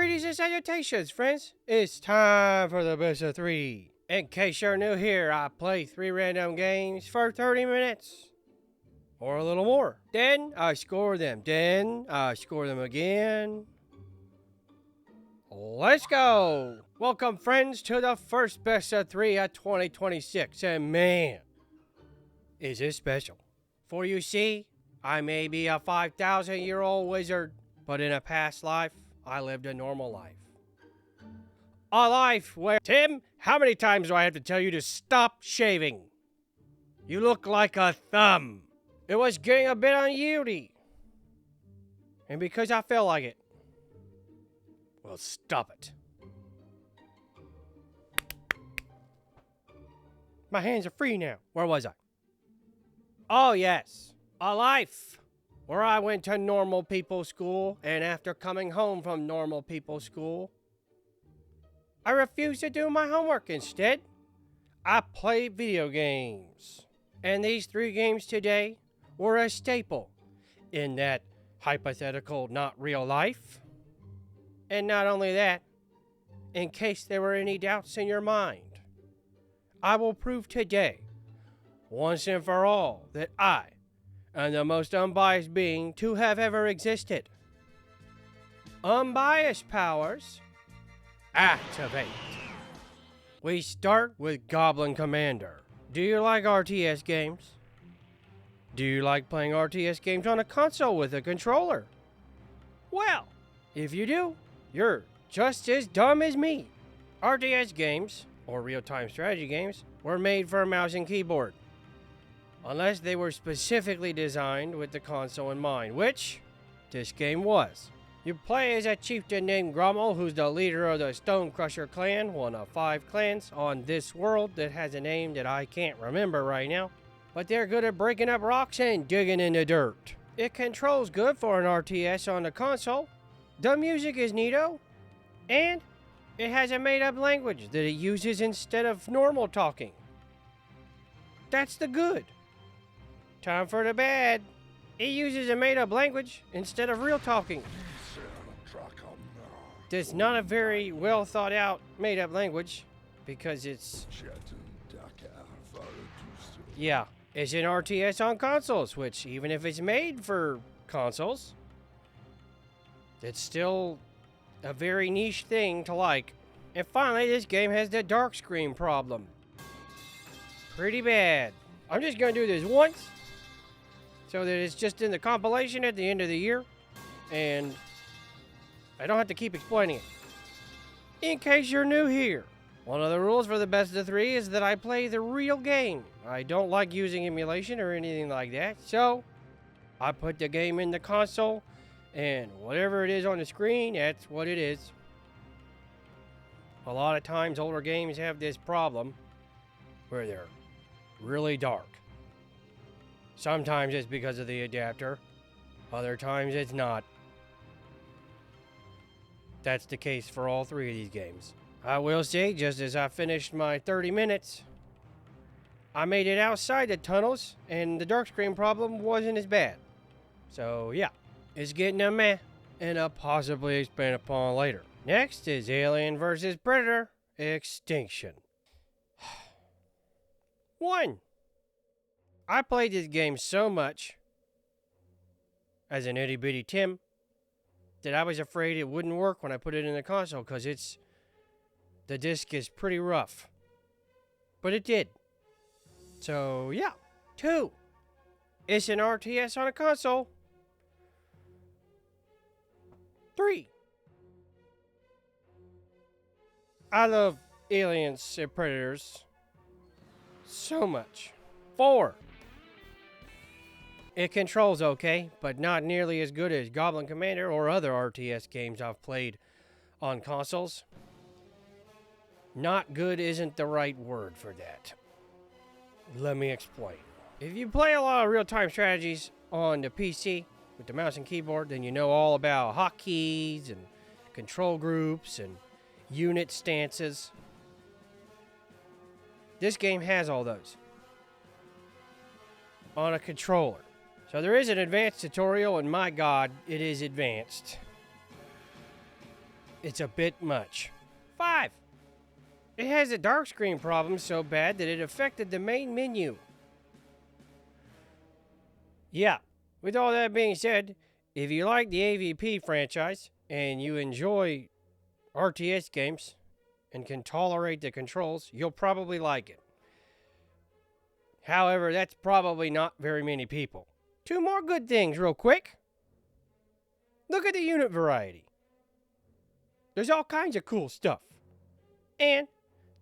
Greetings and salutations, friends. It's time for the best of 3. In case you're new here, I play 3 random games for 30 minutes. Or a little more. Then I score them. Then I score them again. Let's go! Welcome, friends, to the first best of 3 at 2026. And man, is it special. For you see, I may be a 5,000-year-old wizard, but in a past life, I lived a normal life. A life where... Tim, how many times do I have to tell you to stop shaving? You look like a thumb. It was getting a bit unyieldy. And because I felt like it. Well, stop it. My hands are free now. Where was I? Oh, yes. A life where I went to normal people school, and after coming home from normal people school, I refused to do my homework. Instead, I played video games. And these 3 games today were a staple in that hypothetical, not real life. And not only that, in case there were any doubts in your mind, I will prove today, once and for all, that I am the most unbiased being to have ever existed. Unbiased powers, activate. We start with Goblin Commander. Do you like RTS games? Do you like playing RTS games on a console with a controller? Well, if you do, you're just as dumb as me. RTS games, or real-time strategy games, were made for a mouse and keyboard. Unless they were specifically designed with the console in mind, which this game was. You play as a chieftain named Grummel, who's the leader of the Stonecrusher clan, one of 5 clans on this world that has a name that I can't remember right now. But they're good at breaking up rocks and digging in the dirt. It controls good for an RTS on the console. The music is neato. And it has a made-up language that it uses instead of normal talking. That's the good. Time for the bad. It uses a made-up language instead of real talking. It's not a very well thought out made-up language because it's... Yeah, it's an RTS on consoles, which even if it's made for consoles, it's still a very niche thing to like. And finally, this game has the dark screen problem. Pretty bad. I'm just going to do this once, so that it's just in the compilation at the end of the year, and I don't have to keep explaining it. In case you're new here, one of the rules for the best of 3 is that I play the real game. I don't like using emulation or anything like that, so I put the game in the console, and whatever it is on the screen, that's what it is. A lot of times older games have this problem where they're really dark. Sometimes it's because of the adapter, other times it's not. That's the case for all 3 of these games. I will say, just as I finished my 30 minutes, I made it outside the tunnels, and the dark screen problem wasn't as bad. So yeah, it's getting a meh, and a possibly expand upon later. Next is Alien vs. Predator Extinction. 1. I played this game so much as an itty bitty Tim that I was afraid it wouldn't work when I put it in the console because the disc is pretty rough. But it did. So yeah. 2. It's an RTS on a console. 3. I love Aliens and Predators so much. 4. It controls okay, but not nearly as good as Goblin Commander or other RTS games I've played on consoles. Not good isn't the right word for that. Let me explain. If you play a lot of real-time strategies on the PC with the mouse and keyboard, then you know all about hotkeys and control groups and unit stances. This game has all those on a controller. So there is an advanced tutorial, and my god, it is advanced. it's a bit much. 5. It has a dark screen problem so bad that it affected the main menu. Yeah, with all that being said, if you like the AVP franchise and you enjoy RTS games and can tolerate the controls, you'll probably like it. However, that's probably not very many people. 2 more good things real quick. Look at the unit variety. There's all kinds of cool stuff. And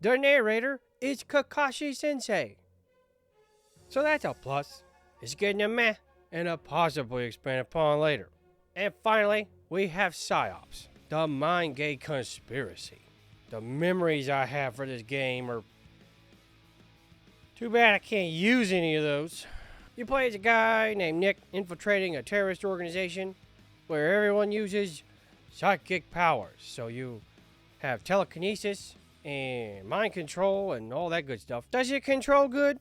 the narrator is Kakashi Sensei. So that's a plus. It's getting a meh and a possibly expanded upon later. And finally, we have Psi-Ops, the mind game conspiracy. The memories I have for this game are too bad I can't use any of those. You play as a guy named Nick infiltrating a terrorist organization where everyone uses psychic powers. So you have telekinesis and mind control and all that good stuff. Does it control good?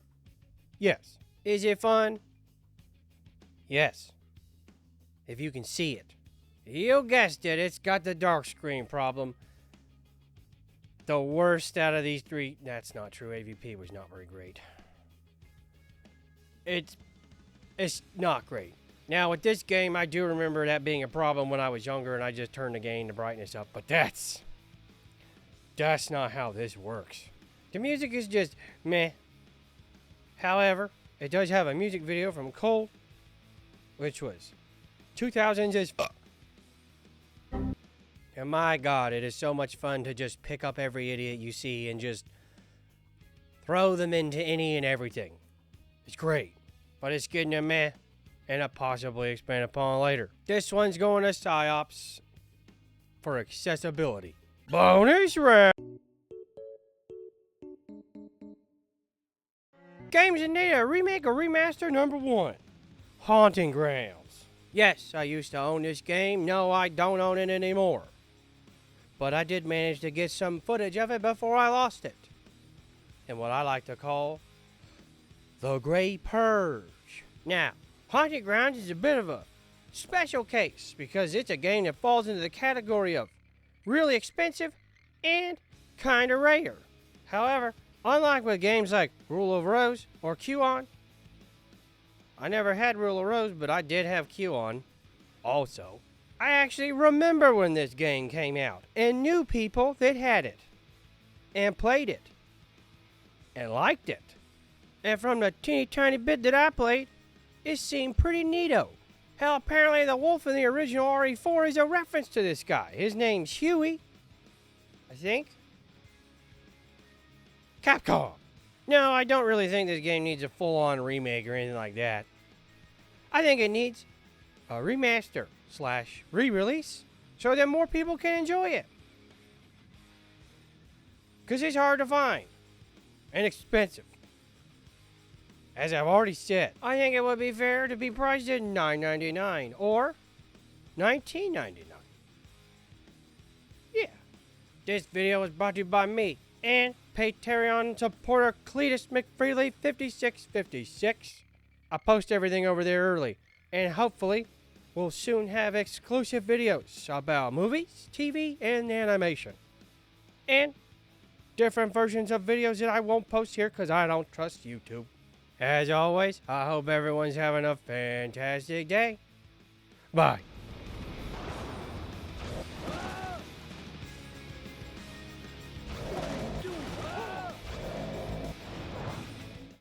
Yes. Is it fun? Yes. If you can see it. You guessed it, it's got the dark screen problem. The worst out of these 3. That's not true. AVP was not very great. It's not great. Now, with this game, I do remember that being a problem when I was younger and I just turned the gain the brightness up. But that's not how this works. The music is just meh. However, it does have a music video from Cold, which was 2000s as fuck. And my God, it is so much fun to just pick up every idiot you see and just throw them into any and everything. It's great, but it's getting a meh and a possibly expand upon later. This one's going to Psi-Ops for accessibility. Bonus round! Games in need a remake or remaster number 1. Haunting Grounds. Yes, I used to own this game. No, I don't own it anymore. But I did manage to get some footage of it before I lost it. In what I like to call the Grey Purge. Now, Haunting Grounds is a bit of a special case because it's a game that falls into the category of really expensive and kinda rare. However, unlike with games like Rule of Rose or Q-On, I never had Rule of Rose, but I did have Q-On. Also, I actually remember when this game came out and knew people that had it and played it and liked it. And from the teeny tiny bit that I played, it seemed pretty neato. Hell, apparently the wolf in the original RE4 is a reference to this guy. His name's Huey, I think. Capcom. No, I don't really think this game needs a full-on remake or anything like that. I think it needs a remaster / re-release so that more people can enjoy it. Because it's hard to find and expensive. As I've already said, I think it would be fair to be priced at $9.99 or $19.99. Yeah. This video was brought to you by me and Patreon supporter Cletus McFreely 5656. I post everything over there early, and hopefully we'll soon have exclusive videos about movies, TV, and animation. And different versions of videos that I won't post here because I don't trust YouTube. As always, I hope everyone's having a fantastic day. Bye.